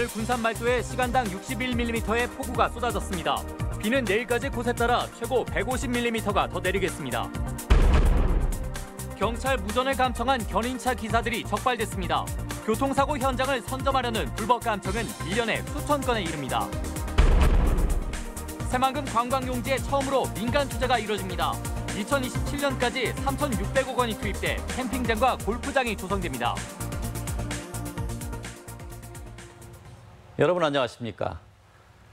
오늘 군산 말도에 시간당 61mm의 폭우가 쏟아졌습니다. 비는 내일까지 곳에 따라 최고 150mm가 더 내리겠습니다. 경찰 무전을 감청한 견인차 기사들이 적발됐습니다. 교통사고 현장을 선점하려는 불법 감청은 1년에 수천 건에 이릅니다. 새만금 관광용지에 처음으로 민간 투자가 이뤄집니다. 2027년까지 3,600억 원이 투입돼 캠핑장과 골프장이 조성됩니다. 여러분 안녕하십니까?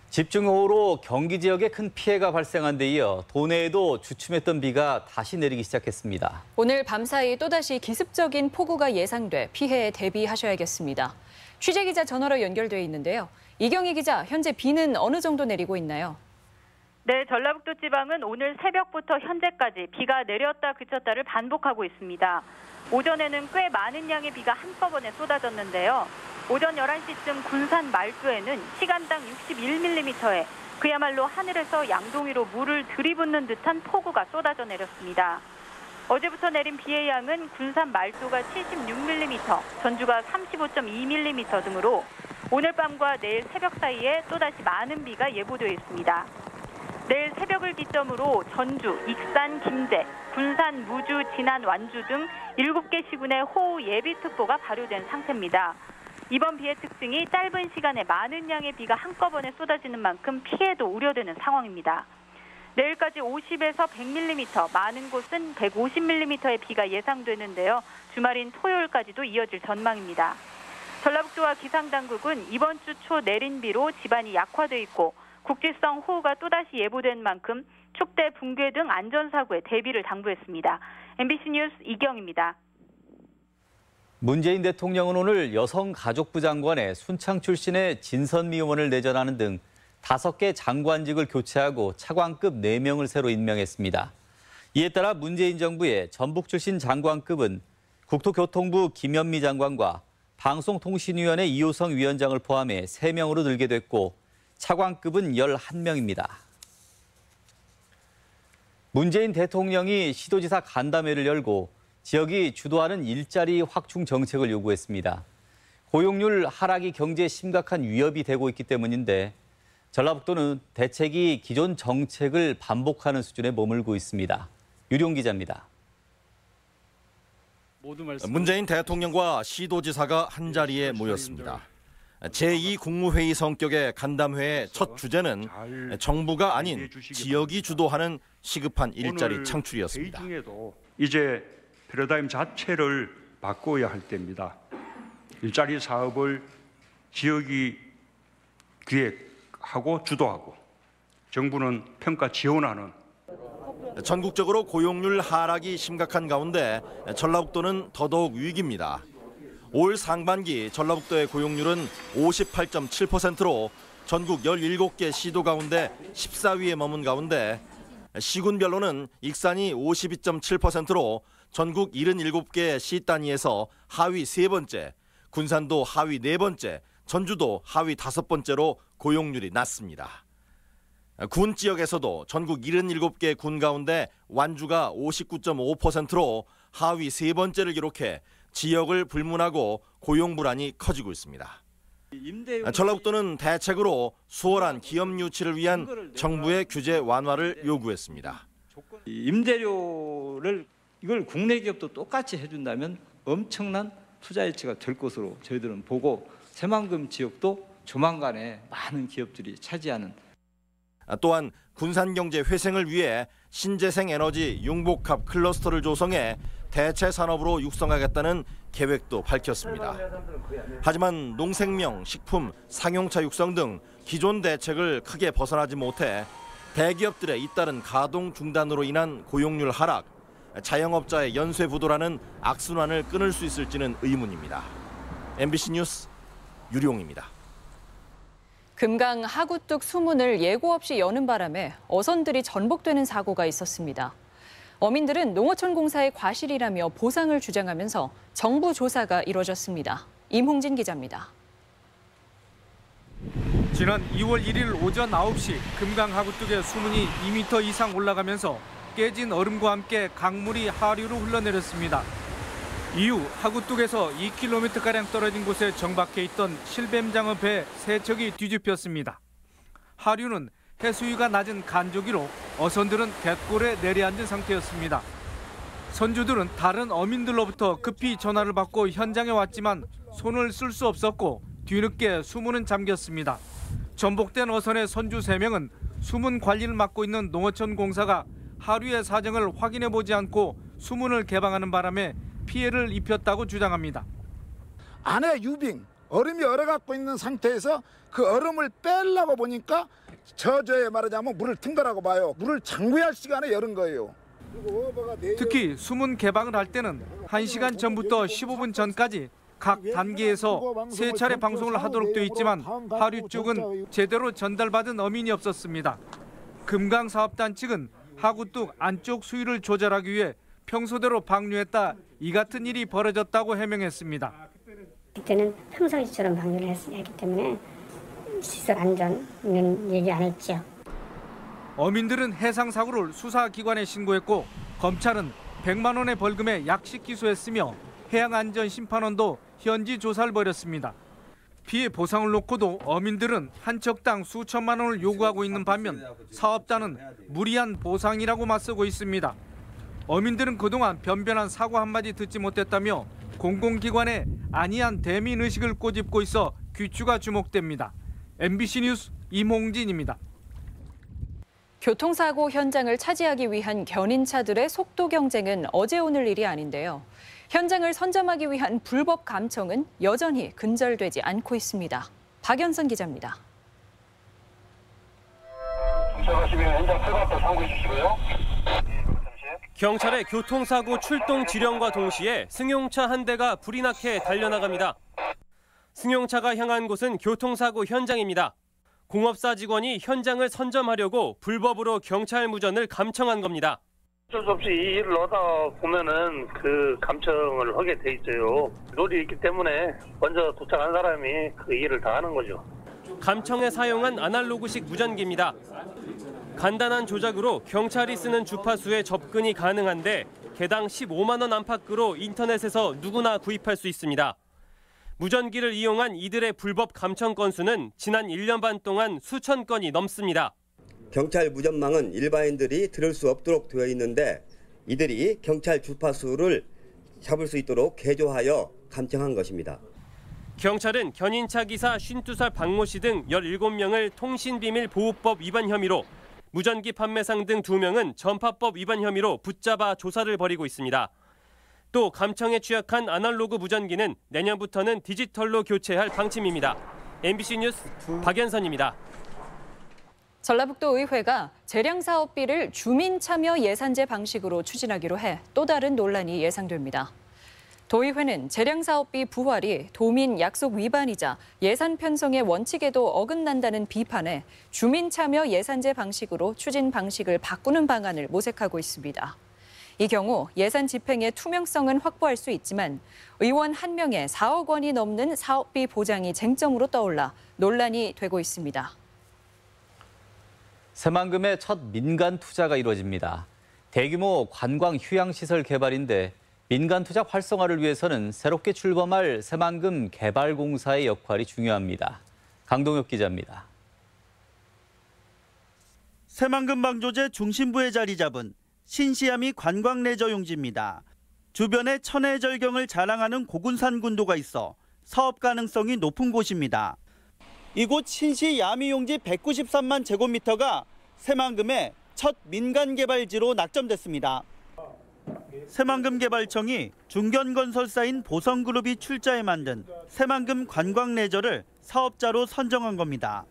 집중호우로 경기 지역에 큰 피해가 발생한 데 이어 도내에도 주춤했던 비가 다시 내리기 시작했습니다. 오늘 밤사이 또다시 기습적인 폭우가 예상돼 피해에 대비하셔야겠습니다. 취재기자 전화로 연결돼 있는데요. 이경희 기자, 현재 비는 어느 정도 내리고 있나요? 네, 전라북도 지방은 오늘 새벽부터 현재까지 비가 내렸다 그쳤다를 반복하고 있습니다. 오전에는 꽤 많은 양의 비가 한꺼번에 쏟아졌는데요. 오전 11시쯤 군산 말도에는 시간당 61mm의 그야말로 하늘에서 양동이로 물을 들이붓는 듯한 폭우가 쏟아져 내렸습니다. 어제부터 내린 비의 양은 군산 말도가 76mm, 전주가 35.2mm 등으로 오늘 밤과 내일 새벽 사이에 또다시 많은 비가 예보되어 있습니다. 내일 새벽을 기점으로 전주, 익산, 김제, 군산, 무주, 진안, 완주 등 7개 시군의 호우 예비특보가 발효된 상태입니다. 이번 비의 특징이 짧은 시간에 많은 양의 비가 한꺼번에 쏟아지는 만큼 피해도 우려되는 상황입니다. 내일까지 50에서 100mm, 많은 곳은 150mm의 비가 예상되는데요. 주말인 토요일까지도 이어질 전망입니다. 전라북도와 기상당국은 이번 주 초 내린 비로 지반이 약화돼 있고 국지성 호우가 또다시 예보된 만큼 축대, 붕괴 등 안전사고에 대비를 당부했습니다. MBC 뉴스 이경입니다. 문재인 대통령은 오늘 여성가족부 장관에 순창 출신의 진선미 의원을 내전하는 등 5개 장관직을 교체하고 차관급 4명을 새로 임명했습니다. 이에 따라 문재인 정부의 전북 출신 장관급은 국토교통부 김현미 장관과 방송통신위원회 이호성 위원장을 포함해 3명으로 늘게 됐고 차관급은 11명입니다. 문재인 대통령이 시도지사 간담회를 열고 지역이 주도하는 일자리 확충 정책을 요구했습니다. 고용률 하락이 경제에 심각한 위협이 되고 있기 때문인데 전라북도는 대책이 기존 정책을 반복하는 수준에 머물고 있습니다. 유룡 기자입니다. 문재인 대통령과 시도지사가 한자리에 모였습니다. 제2국무회의 성격의 간담회의 첫 주제는 정부가 아닌 지역이 주도하는 시급한 일자리 창출이었습니다. 이제 패러다임 자체를 바꿔야 할 때입니다. 일자리 사업을 지역이 기획하고 주도하고 정부는 평가 지원하는. 전국적으로 고용률 하락이 심각한 가운데 전라북도는 더더욱 위기입니다. 올 상반기 전라북도의 고용률은 58.7%로 전국 17개 시도 가운데 14위에 머문 가운데 시군별로는 익산이 52.7%로 전국 77개 시 단위에서 하위 3번째, 군산도 하위 4번째, 전주도 하위 5번째로 고용률이 낮습니다. 군 지역에서도 전국 77개 군 가운데 완주가 59.5%로 하위 3번째를 기록해 지역을 불문하고 고용 불안이 커지고 있습니다. 전라북도는 대책으로 수월한 기업 유치를 위한 정부의 규제 완화를 요구했습니다. 임대료를 이걸 국내 기업도 똑같이 해준다면 엄청난 투자 일치가 될 것으로 저희들은 보고 새만금 지역도 조만간에 많은 기업들이 차지하는. 또한 군산경제 회생을 위해 신재생 에너지 융복합 클러스터를 조성해 대체 산업으로 육성하겠다는 계획도 밝혔습니다. 하지만 농생명, 식품, 상용차 육성 등 기존 대책을 크게 벗어나지 못해 대기업들의 잇따른 가동 중단으로 인한 고용률 하락, 자영업자의 연쇄 부도라는 악순환을 끊을 수 있을지는 의문입니다. MBC 뉴스 유룡입니다. 금강 하구뚝 수문을 예고 없이 여는 바람에 어선들이 전복되는 사고가 있었습니다. 어민들은 농어촌 공사의 과실이라며 보상을 주장하면서 정부 조사가 이뤄졌습니다. 임홍진 기자입니다. 지난 2월 1일 오전 9시 금강 하구뚝의 수문이 2m 이상 올라가면서 깨진 얼음과 함께 강물이 하류로 흘러내렸습니다. 이후 하구뚝에서 2km가량 떨어진 곳에 정박해 있던 실뱀장어 배 3척이 뒤집혔습니다. 하류는 해수위가 낮은 간조기로 어선들은 갯골에 내려앉은 상태였습니다. 선주들은 다른 어민들로부터 급히 전화를 받고 현장에 왔지만 손을 쓸 수 없었고 뒤늦게 수문은 잠겼습니다. 전복된 어선의 선주 3명은 수문 관리를 맡고 있는 농어촌 공사가 하류의 사정을 확인해 보지 않고 수문을 개방하는 바람에 피해를 입혔다고 주장합니다. 안에 유빙, 얼음이 얼어갖고 있는 상태에서 그 얼음을 빼려고 보니까 저조에 말하자면 물을 튼 거라고 봐요. 물을 잠궈야 할 시간에 열은 거예요. 특히 수문 개방을 할 때는 1시간 전부터 15분 전까지 각 단계에서 3차례 방송을 하도록 돼 있지만 하류 쪽은 제대로 전달받은 어민이 없었습니다. 금강사업단 측은 하구뚝 안쪽 수위를 조절하기 위해 평소대로 방류했다 이 같은 일이 벌어졌다고 해명했습니다. 그때는 평상시처럼 방류를 했기 때문에 시설 안전은 얘기 안 했죠. 어민들은 해상 사고를 수사기관에 신고했고 검찰은 100만 원의 벌금에 약식 기소했으며 해양안전심판원도 현지 조사를 벌였습니다. 피해 보상을 놓고도 어민들은 한 척당 수천만 원을 요구하고 있는 반면 사업자는 무리한 보상이라고 맞서고 있습니다. 어민들은 그동안 변변한 사고 한마디 듣지 못했다며 공공기관에 안이한 대민의식을 꼬집고 있어 귀추가 주목됩니다. MBC 뉴스 임홍진입니다. 교통사고 현장을 차지하기 위한 견인차들의 속도 경쟁은 어제 오늘 일이 아닌데요. 현장을 선점하기 위한 불법 감청은 여전히 근절되지 않고 있습니다. 박연선 기자입니다. 경찰의 교통사고 출동 지령과 동시에 승용차 한 대가 불이 나게 달려나갑니다. 승용차가 향한 곳은 교통사고 현장입니다. 공업사 직원이 현장을 선점하려고 불법으로 경찰 무전을 감청한 겁니다. 어쩔 수 없이 이 일을 하다 보면은 그 감청을 하게 돼 있어요. 롤이 있기 때문에 먼저 도착한 사람이 그 일을 다 하는 거죠. 감청에 사용한 아날로그식 무전기입니다. 간단한 조작으로 경찰이 쓰는 주파수에 접근이 가능한데 개당 15만 원 안팎으로 인터넷에서 누구나 구입할 수 있습니다. 무전기를 이용한 이들의 불법 감청 건수는 지난 1년 반 동안 수천 건이 넘습니다. 경찰 무전망은 일반인들이 들을 수 없도록 되어 있는데 이들이 경찰 주파수를 잡을 수 있도록 개조하여 감청한 것입니다. 경찰은 견인차 기사 52살 박모 씨 등 17명을 통신비밀보호법 위반 혐의로, 무전기 판매상 등 2명은 전파법 위반 혐의로 붙잡아 조사를 벌이고 있습니다. 또 감청에 취약한 아날로그 무전기는 내년부터는 디지털로 교체할 방침입니다. MBC 뉴스 박연선입니다. 전라북도 의회가 재량 사업비를 주민 참여 예산제 방식으로 추진하기로 해 또 다른 논란이 예상됩니다. 도의회는 재량 사업비 부활이 도민 약속 위반이자 예산 편성의 원칙에도 어긋난다는 비판에 주민 참여 예산제 방식으로 추진 방식을 바꾸는 방안을 모색하고 있습니다. 이 경우 예산 집행의 투명성은 확보할 수 있지만 의원 한 명에 4억 원이 넘는 사업비 보장이 쟁점으로 떠올라 논란이 되고 있습니다. 새만금의 첫 민간 투자가 이루어집니다. 대규모 관광 휴양시설 개발인데 민간 투자 활성화를 위해서는 새롭게 출범할 새만금 개발공사의 역할이 중요합니다. 강동혁 기자입니다. 새만금 방조제 중심부에 자리 잡은 신시암이 관광 레저 용지입니다. 주변에 천혜 절경을 자랑하는 고군산 군도가 있어 사업 가능성이 높은 곳입니다. 이곳 신시 야미 용지 193만 제곱미터가 새만금의 첫 민간 개발지로 낙점됐습니다. 새만금 개발청이 중견건설사인 보성그룹이 출자해 만든 새만금 관광 레저를 사업자로 선정한 겁니다.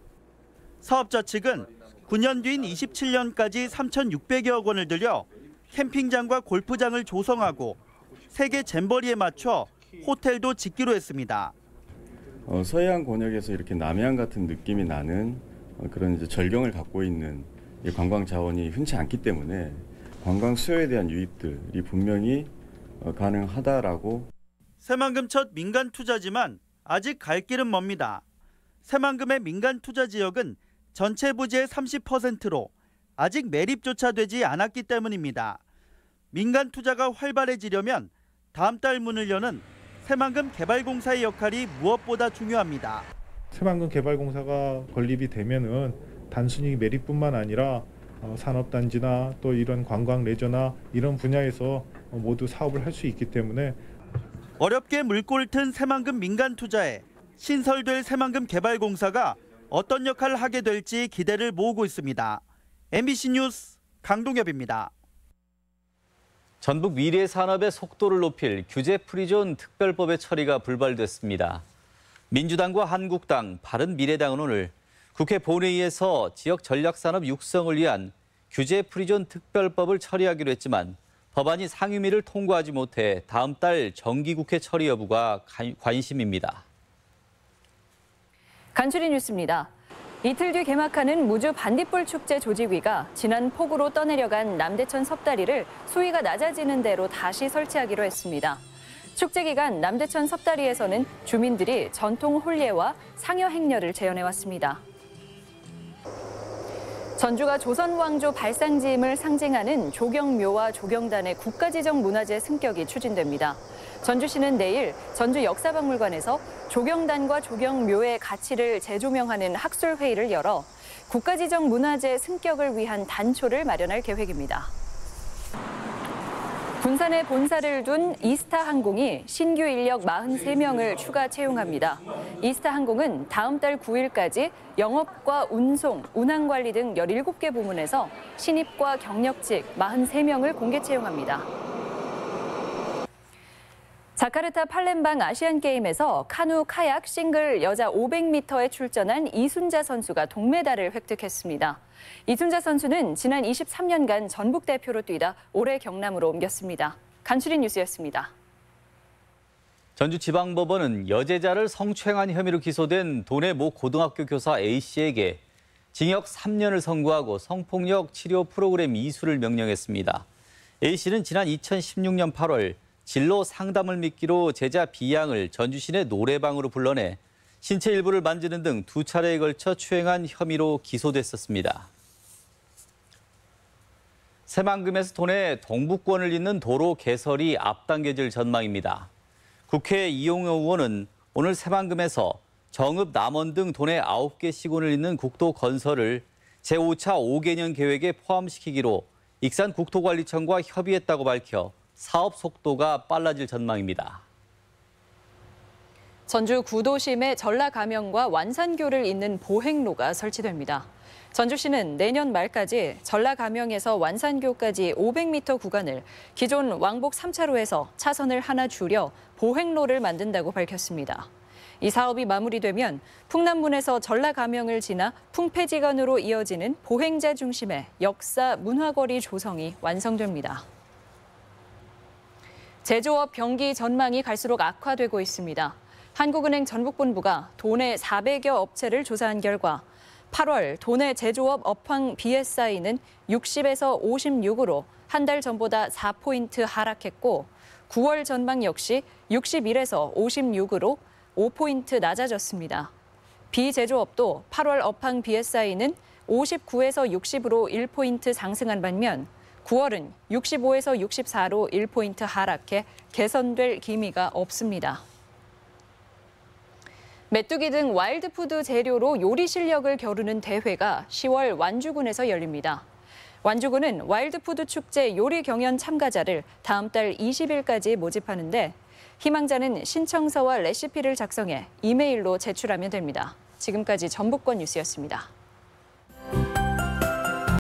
사업자 측은 9년 뒤인 27년까지 3,600여억 원을 들여 캠핑장과 골프장을 조성하고 세계 잼버리에 맞춰 호텔도 짓기로 했습니다. 서해안 권역에서 이렇게 남해안 같은 느낌이 나는 그런 이제 절경을 갖고 있는 이 관광 자원이 흔치 않기 때문에 관광 수요에 대한 유입들이 분명히 가능하다라고. 새만금 첫 민간 투자지만 아직 갈 길은 멉니다. 새만금의 민간 투자 지역은 전체 부지의 30%로 아직 매립조차 되지 않았기 때문입니다. 민간 투자가 활발해지려면 다음 달 문을 여는 새만금 개발공사의 역할이 무엇보다 중요합니다. 새만금 개발공사가 건립이 되면은 단순히 매립뿐만 아니라 산업단지나 또 이런 관광 레저나 이런 분야에서 모두 사업을 할 수 있기 때문에 어렵게 물꼬를 튼 새만금 민간 투자에 신설될 새만금 개발공사가 어떤 역할을 하게 될지 기대를 모으고 있습니다. MBC 뉴스 강동엽입니다. 전북 미래 산업의 속도를 높일 규제 프리존 특별법의 처리가 불발됐습니다. 민주당과 한국당, 바른미래당은 오늘 국회 본회의에서 지역 전략산업 육성을 위한 규제 프리존 특별법을 처리하기로 했지만 법안이 상임위를 통과하지 못해 다음 달 정기국회 처리 여부가 관심입니다. 간추린 뉴스입니다. 이틀 뒤 개막하는 무주 반딧불 축제 조직위가 지난 폭우로 떠내려간 남대천 섭다리를 수위가 낮아지는 대로 다시 설치하기로 했습니다. 축제 기간 남대천 섭다리에서는 주민들이 전통 홀예와 상여 행렬을 재현해왔습니다. 전주가 조선 왕조 발상지임을 상징하는 조경묘와 조경단의 국가지정 문화재 승격이 추진됩니다. 전주시는 내일 전주 역사박물관에서 조경단과 조경묘의 가치를 재조명하는 학술회의를 열어 국가지정 문화재 승격을 위한 단초를 마련할 계획입니다. 군산에 본사를 둔 이스타항공이 신규 인력 43명을 추가 채용합니다. 이스타항공은 다음 달 9일까지 영업과 운송, 운항관리 등 17개 부문에서 신입과 경력직 43명을 공개 채용합니다. 자카르타 팔렘방 아시안게임에서 카누 카약 싱글 여자 500m에 출전한 이순자 선수가 동메달을 획득했습니다. 이순자 선수는 지난 23년간 전북 대표로 뛰다 올해 경남으로 옮겼습니다. 간추린 뉴스였습니다. 전주지방법원은 여제자를 성추행한 혐의로 기소된 도내 모 고등학교 교사 A씨에게 징역 3년을 선고하고 성폭력 치료 프로그램 이수를 명령했습니다. A씨는 지난 2016년 8월 진로 상담을 미끼로 제자 B양을 전주시 내 노래방으로 불러내 신체 일부를 만지는 등 2차례에 걸쳐 추행한 혐의로 기소됐었습니다. 새만금에서 도내 동북권을 잇는 도로 개설이 앞당겨질 전망입니다. 국회 이용호 의원은 오늘 새만금에서 정읍, 남원 등 도내 9개 시군을 잇는 국도 건설을 제5차 5개년 계획에 포함시키기로 익산국토관리청과 협의했다고 밝혀 사업 속도가 빨라질 전망입니다. 전주 구도심에 전라가명과 완산교를 잇는 보행로가 설치됩니다. 전주시는 내년 말까지 전라가명에서 완산교까지 500m 구간을 기존 왕복 3차로에서 차선을 하나 줄여 보행로를 만든다고 밝혔습니다. 이 사업이 마무리되면 풍남문에서 전라가명을 지나 풍패지간으로 이어지는 보행자 중심의 역사 문화거리 조성이 완성됩니다. 제조업 경기 전망이 갈수록 악화되고 있습니다. 한국은행 전북본부가 도내 400여 업체를 조사한 결과 8월 도내 제조업 업황 BSI는 60에서 56으로 한 달 전보다 4포인트 하락했고 9월 전망 역시 61에서 56으로 5포인트 낮아졌습니다. 비제조업도 8월 업황 BSI는 59에서 60으로 1포인트 상승한 반면 9월은 65에서 64로 1포인트 하락해 개선될 기미가 없습니다. 메뚜기 등 와일드푸드 재료로 요리 실력을 겨루는 대회가 10월 완주군에서 열립니다. 완주군은 와일드푸드 축제 요리 경연 참가자를 다음 달 20일까지 모집하는데 희망자는 신청서와 레시피를 작성해 이메일로 제출하면 됩니다. 지금까지 전북권 뉴스였습니다.